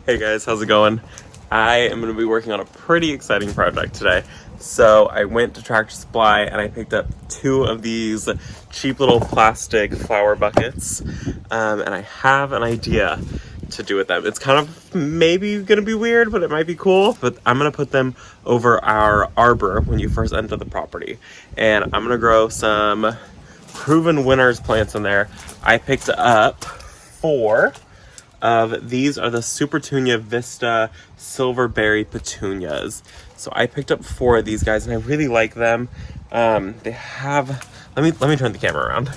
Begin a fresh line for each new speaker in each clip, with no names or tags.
Hey guys, how's it going? I am going to be working on a pretty exciting project today. So I went to Tractor Supply and I picked up 2 of these cheap little plastic flower buckets. And I have an idea to do with them. It's kind of maybe going to be weird, but it might be cool. But I'm going to put them over our arbor when you first enter the property. And I'm going to grow some proven winners plants in there. I picked up 4 of these are the Supertunia Vista Silverberry petunias. So I picked up 4 of these guys and I really like them. They have, let me turn the camera around.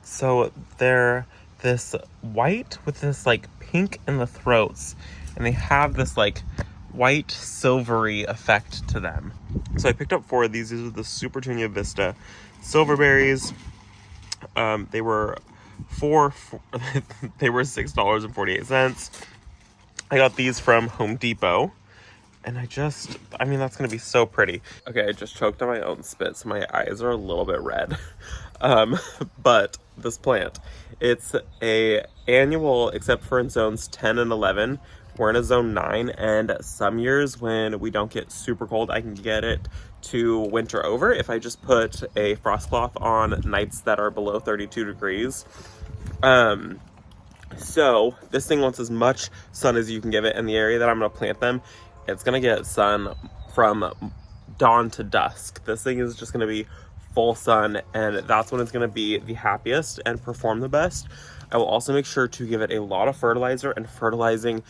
So they're this white with this like pink in the throats, and they have this like white silvery effect to them. So I picked up 4 of these. These are the Supertunia Vista Silverberries. They were they were $6.48. I got these from Home Depot, and I mean, that's gonna be so pretty. Okay, I just choked on my own spit, so my eyes are a little bit red. But this plant, it's a annual, except for in zones 10 and 11. We're in a zone 9, and some years when we don't get super cold, I can get it to winter over if I just put a frost cloth on nights that are below 32 degrees. So this thing wants as much sun as you can give it, and the area that I'm going to plant them, it's going to get sun from dawn to dusk. This thing is just going to be full sun, and that's when it's going to be the happiest and perform the best. I will also make sure to give it a lot of fertilizer, and fertilizing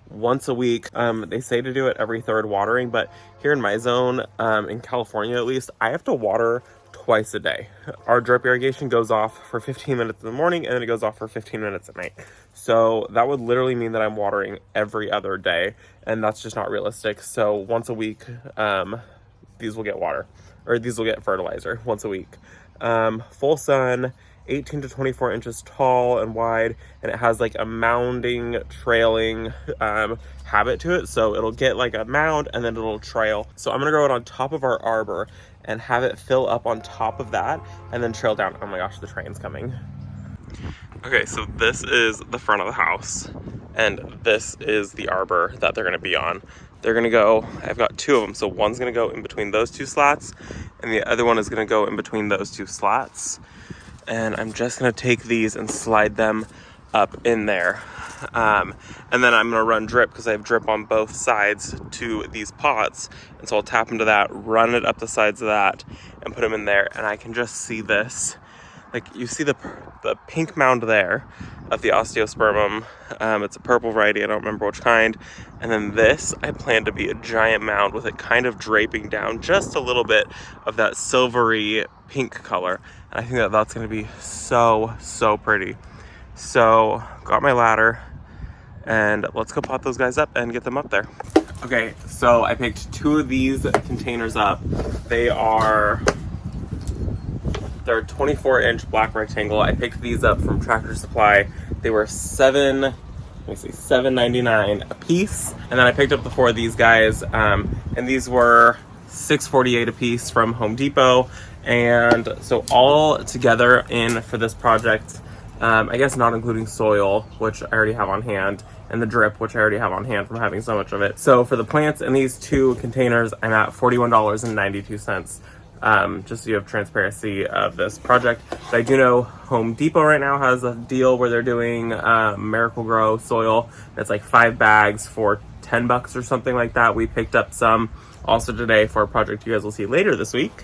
once a week. They say to do it every 3rd watering, but here in my zone, in California at least, I have to water twice a day. Our drip irrigation goes off for 15 minutes in the morning, and then it goes off for 15 minutes at night. So that would literally mean that I'm watering every other day, and that's just not realistic. So once a week, these will get water, or these will get fertilizer once a week. Full sun, 18 to 24 inches tall and wide, and it has like a mounding, trailing habit to it. So it'll get like a mound and then it'll trail. So I'm gonna grow it on top of our arbor and have it fill up on top of that and then trail down. Oh my gosh, the train's coming. Okay, so this is the front of the house, and this is the arbor that they're gonna be on. They're gonna go, I've got 2 of them. So one's gonna go in between those 2 slats, and the other one is gonna go in between those 2 slats. And I'm just gonna take these and slide them up in there. And then I'm gonna run drip, because I have drip on both sides to these pots. And so I'll tap into that, run it up the sides of that, and put them in there. And I can just see this. Like, you see the pink mound there of the osteospermum. It's a purple variety, I don't remember which kind. And then this, I plan to be a giant mound with it kind of draping down just a little bit of that silvery pink color. And I think that that's gonna be so, so pretty. So, got my ladder, and let's go pot those guys up and get them up there. Okay, so I picked 2 of these containers up. They're 24-inch black rectangle. I picked these up from Tractor Supply. They were $7.99 a piece. And then I picked up the 4 of these guys, and these were $6.48 a piece from Home Depot. And so all together in for this project, I guess not including soil, which I already have on hand, and the drip, which I already have on hand from having so much of it. So for the plants in these 2 containers, I'm at $41.92. Just so you have transparency of this project. But I do know Home Depot right now has a deal where they're doing Miracle Grow soil. It's like 5 bags for $10 or something like that. We picked up some also today for a project you guys will see later this week.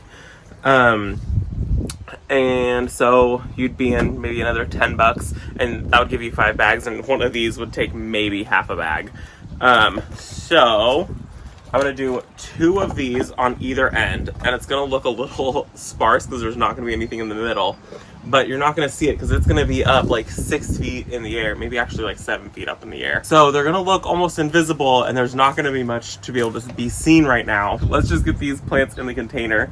And so you'd be in maybe another $10, and that would give you 5 bags, and one of these would take maybe half a bag. So I'm gonna do 2 of these on either end, and it's gonna look a little sparse because there's not gonna be anything in the middle, but you're not gonna see it because it's gonna be up like 6 feet in the air, maybe actually like 7 feet up in the air. So they're gonna look almost invisible, and there's not gonna be much to be able to be seen right now. Let's just get these plants in the container.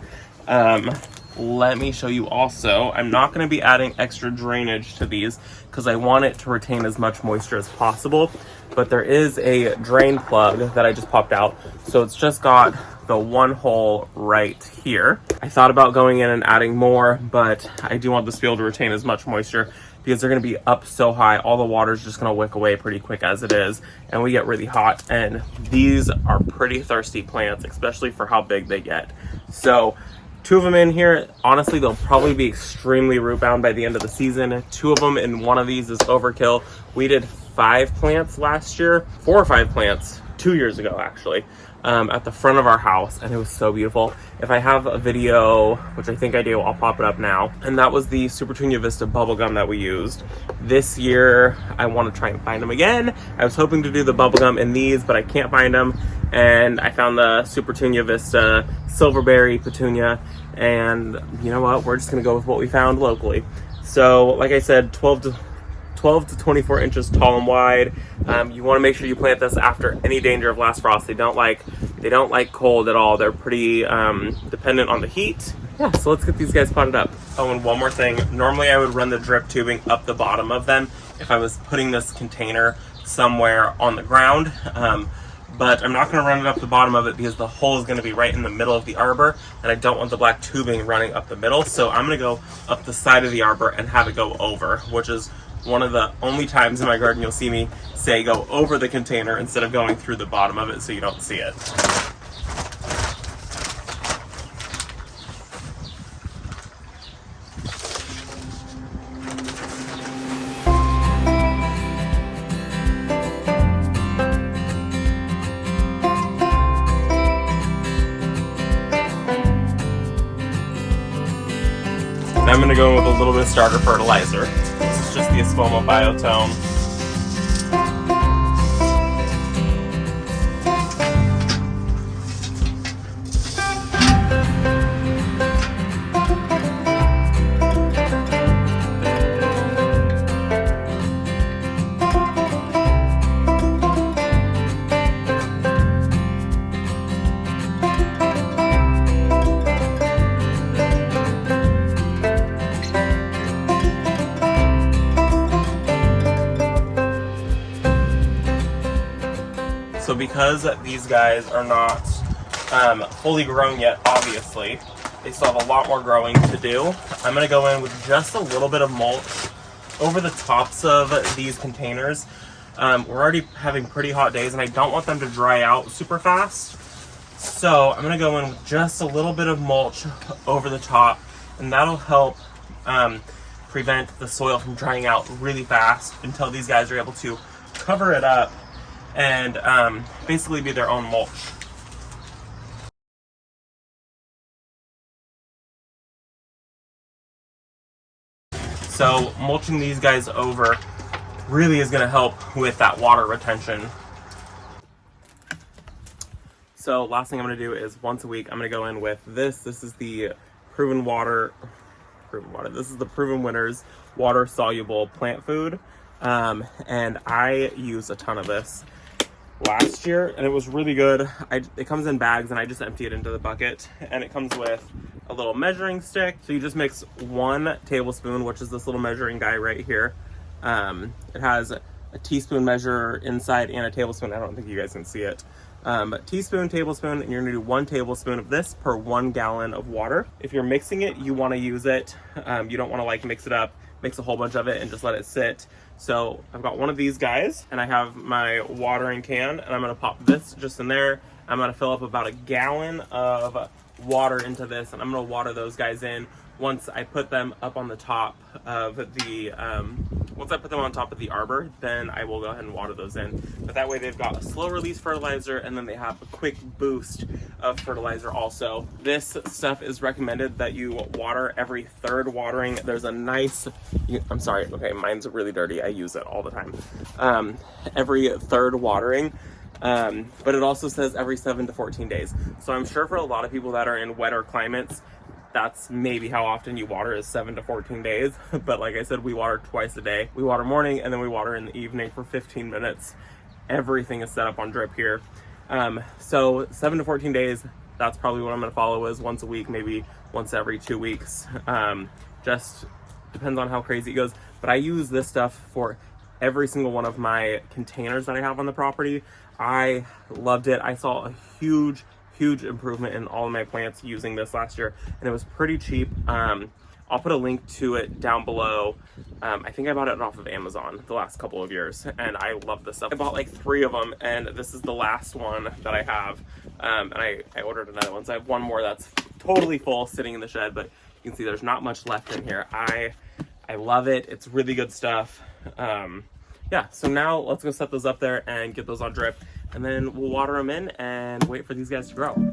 Let me show you also, I'm not gonna be adding extra drainage to these because I want it to retain as much moisture as possible. But there is a drain plug that I just popped out. So it's just got the 1 hole right here. I thought about going in and adding more, but I do want this to be able to retain as much moisture because they're going to be up so high. All the water is just going to wick away pretty quick as it is, and we get really hot. And these are pretty thirsty plants, especially for how big they get. So 2 of them in here, honestly, they'll probably be extremely root bound by the end of the season. 2 of them in one of these is overkill. We did 5 plants last year, 4 or 5 plants 2 years ago actually, at the front of our house, and it was so beautiful. If I have a video, which I think I do, I'll pop it up now. And that was the Supertunia Vista bubblegum that we used. This year, I want to try and find them again. I was hoping to do the bubblegum in these, but I can't find them. And I found the Supertunia Vista Silverberry petunia, and you know what? We're just gonna go with what we found locally. So, like I said, 12 to 24 inches tall and wide. You want to make sure you plant this after any danger of last frost. They don't like cold at all. They're pretty dependent on the heat. Yeah, so let's get these guys potted up. Oh, and one more thing. Normally I would run the drip tubing up the bottom of them if I was putting this container somewhere on the ground. But I'm not going to run it up the bottom of it because the hole is going to be right in the middle of the arbor, and I don't want the black tubing running up the middle. So I'm going to go up the side of the arbor and have it go over, which is one of the only times in my garden you'll see me say go over the container instead of going through the bottom of it so you don't see it. I'm going to go in with a little bit of starter fertilizer. This is just the Espoma Biotone. So because these guys are not fully grown yet, obviously, they still have a lot more growing to do. I'm going to go in with just a little bit of mulch over the tops of these containers. We're already having pretty hot days, and I don't want them to dry out super fast. So I'm going to go in with just a little bit of mulch over the top, and that'll help prevent the soil from drying out really fast until these guys are able to cover it up and basically be their own mulch. So mulching these guys over really is going to help with that water retention. So last thing I'm going to do is once a week I'm going to go in with this. This is the Proven This is the Proven Winners water soluble plant food, and I use a ton of this last year, and it was really good. It comes in bags, and I just empty it into the bucket, and it comes with a little measuring stick. So you just mix 1 tablespoon, which is this little measuring guy right here. It has a teaspoon measure inside and a tablespoon. I don't think you guys can see it. But teaspoon, tablespoon, and you're gonna do 1 tablespoon of this per 1 gallon of water. If you're mixing it, you wanna use it. You don't wanna like mix it up, mix a whole bunch of it and just let it sit. So I've got one of these guys, and I have my watering can, and I'm gonna pop this just in there. I'm gonna fill up about 1 gallon of water into this, and I'm gonna water those guys in once I put them up on the top of the arbor. Then I will go ahead and water those in. But that way they've got a slow release fertilizer, and then they have a quick boost of fertilizer also. This stuff is recommended that you water every 3rd watering. There's a nice, I'm sorry, okay, mine's really dirty. I use it all the time. Every 3rd watering. But it also says every 7 to 14 days. So I'm sure for a lot of people that are in wetter climates, that's maybe how often you water is 7 to 14 days. But like I said, we water twice a day. We water morning, and then we water in the evening for 15 minutes. Everything is set up on drip here. So 7 to 14 days, that's probably what I'm gonna follow, is once a week, maybe once every 2 weeks. Just depends on how crazy it goes. But I use this stuff for every single one of my containers that I have on the property. I loved it. I saw a huge improvement in all of my plants using this last year, and it was pretty cheap. I'll put a link to it down below. I think I bought it off of Amazon the last couple of years, and I love this stuff. I bought like 3 of them, and this is the last one that I have. And I ordered another one, so I have one more that's totally full sitting in the shed, but you can see there's not much left in here. I love it. It's really good stuff. Yeah, so now let's go set those up there and get those on drip, and then we'll water them in and wait for these guys to grow.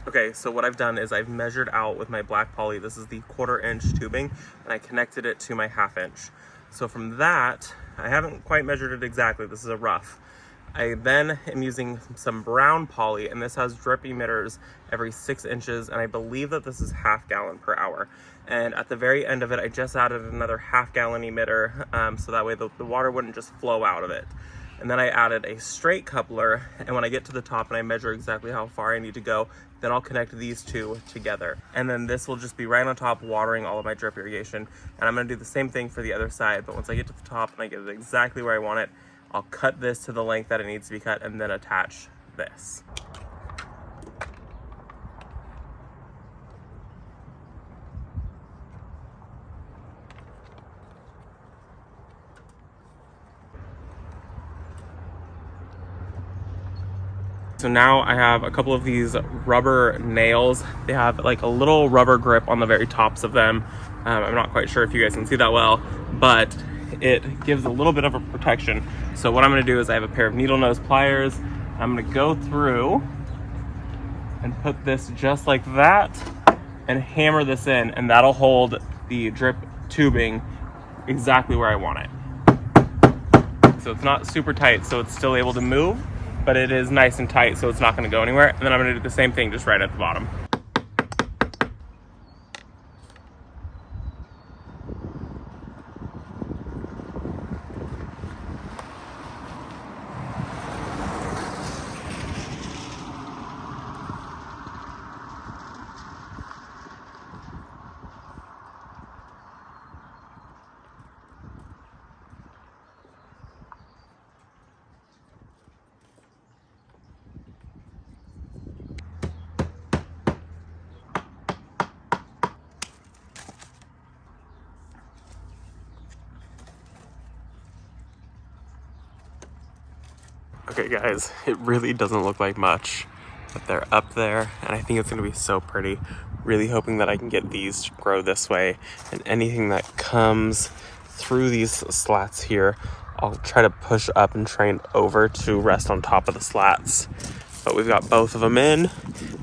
Okay, so what I've done is I've measured out with my black poly. This is the 1/4 inch tubing, and I connected it to my 1/2 inch. So from that, I haven't quite measured it exactly. This is a rough. I then am using some brown poly, and this has drip emitters every 6 inches, and I believe that this is 1/2 gallon per hour. And at the very end of it, I just added another 1/2 gallon emitter, so that way the water wouldn't just flow out of it. And then I added a straight coupler, and when I get to the top and I measure exactly how far I need to go, then I'll connect these two together. And then this will just be right on top watering all of my drip irrigation. And I'm gonna do the same thing for the other side, but once I get to the top and I get it exactly where I want it, I'll cut this to the length that it needs to be cut and then attach this. So now I have a couple of these rubber nails. They have like a little rubber grip on the very tops of them. I'm not quite sure if you guys can see that well, but it gives a little bit of a protection. So what I'm gonna do is I have a pair of needle nose pliers. I'm gonna go through and put this just like that and hammer this in, and that'll hold the drip tubing exactly where I want it. So it's not super tight, so it's still able to move, but it is nice and tight, so it's not gonna go anywhere. And then I'm gonna do the same thing just right at the bottom. Okay guys, it really doesn't look like much, but they're up there, and I think it's gonna be so pretty. Really hoping that I can get these to grow this way, and anything that comes through these slats here, I'll try to push up and train over to rest on top of the slats. But we've got both of them in,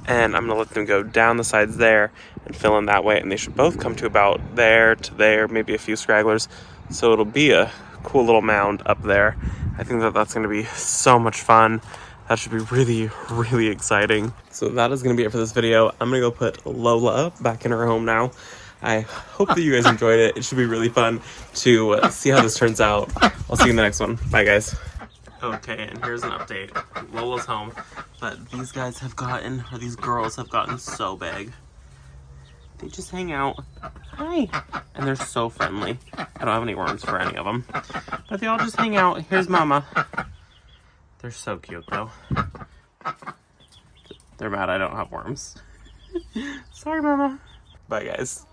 and I'm gonna let them go down the sides there and fill in that way, and they should both come to about there to there, maybe a few stragglers. So it'll be a cool little mound up there. I think that that's gonna be so much fun. That should be really, really exciting. So that is gonna be it for this video. I'm gonna go put Lola back in her home now. I hope that you guys enjoyed it. It should be really fun to see how this turns out. I'll see you in the next one. Bye guys. Okay, and here's an update. Lola's home, but these guys have gotten, or these girls have gotten so big. They just hang out. Hi. And they're so friendly. I don't have any worms for any of them, but they all just hang out. Here's Mama. They're so cute though. They're mad I don't have worms. Sorry, Mama. Bye guys.